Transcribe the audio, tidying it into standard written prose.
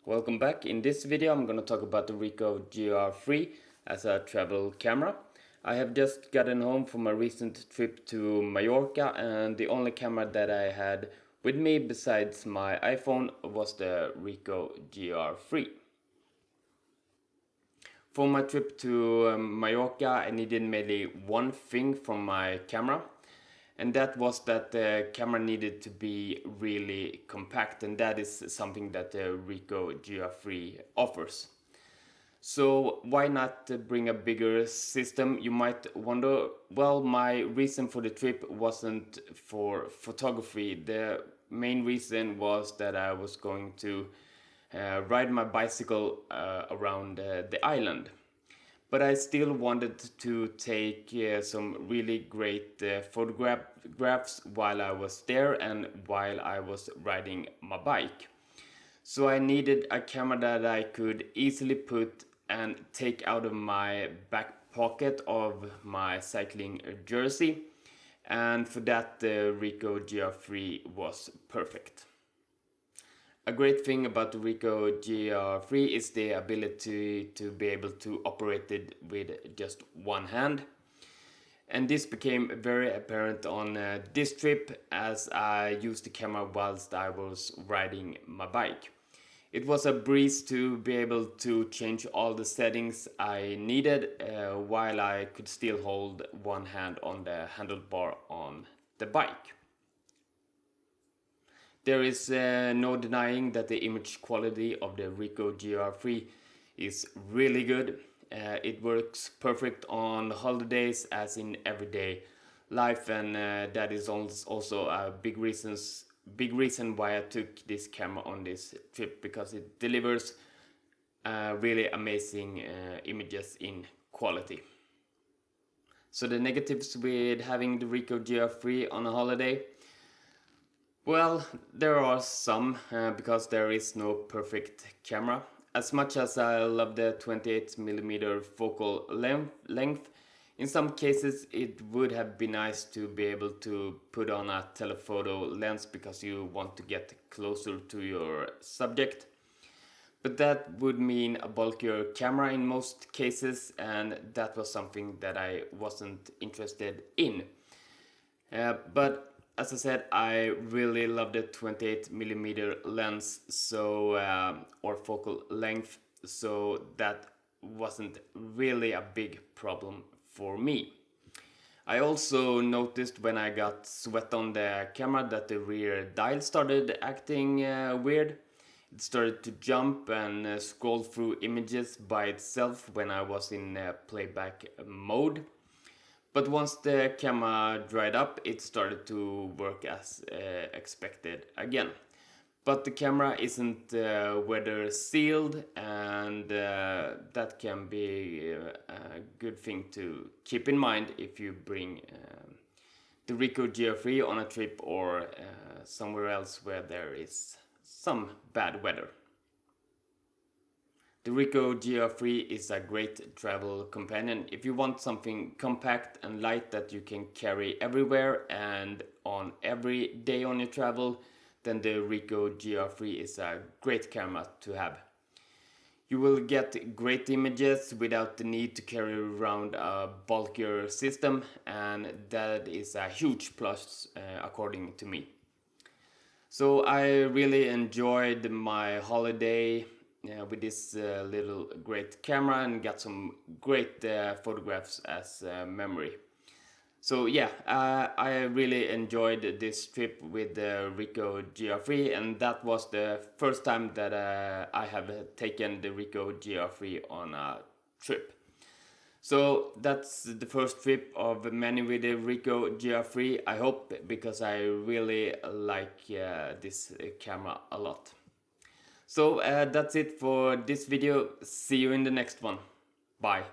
Welcome back. In this video I'm going to talk about the Ricoh GR3 as a travel camera. I have just gotten home from a recent trip to Mallorca, and the only camera that I had with me besides my iPhone was the Ricoh GR3. For my trip to Mallorca I needed mainly one thing from my camera, and that was that the camera needed to be really compact, and that is something that the Ricoh GR3 offers. So why not bring a bigger system, you might wonder. Well, my reason for the trip wasn't for photography. The main reason was that I was going to ride my bicycle around the island. But I still wanted to take some really great photographs while I was there and while I was riding my bike. So I needed a camera that I could easily put and take out of my back pocket of my cycling jersey. And for that, the Ricoh GR3 was perfect. A great thing about the Ricoh GR3 is the ability to be able to operate it with just one hand. And this became very apparent on this trip as I used the camera whilst I was riding my bike. It was a breeze to be able to change all the settings I needed while I could still hold one hand on the handlebar on the bike. There is no denying that the image quality of the Ricoh GR3 is really good. It works perfect on holidays as in everyday life, and that is also a big reason why I took this camera on this trip, because it delivers really amazing images in quality. So the negatives with having the Ricoh GR3 on a holiday. Well, there are some, because there is no perfect camera. As much as I love the 28mm focal length, in some cases it would have been nice to be able to put on a telephoto lens because you want to get closer to your subject. But that would mean a bulkier camera in most cases, and that was something that I wasn't interested in. But as I said, I really love the 28mm lens, or focal length, so that wasn't really a big problem for me. I also noticed when I got sweat on the camera that the rear dial started acting weird. It started to jump and scroll through images by itself when I was in playback mode. But once the camera dried up, it started to work as expected again. But the camera isn't weather sealed, and that can be a good thing to keep in mind if you bring the Ricoh GR3 on a trip or somewhere else where there is some bad weather. The Ricoh GR3 is a great travel companion if you want something compact and light that you can carry everywhere and on every day on your travel. Then the Ricoh GR3 is a great camera to have. You will get great images without the need to carry around a bulkier system, and that is a huge plus according to me. So I really enjoyed my holiday with this little great camera and got some great photographs as memory. So yeah, I really enjoyed this trip with the Ricoh GR3, and that was the first time that I have taken the Ricoh GR3 on a trip. So that's the first trip of many with the Ricoh GR3, I hope, because I really like this camera a lot. So that's it for this video. See you in the next one. Bye.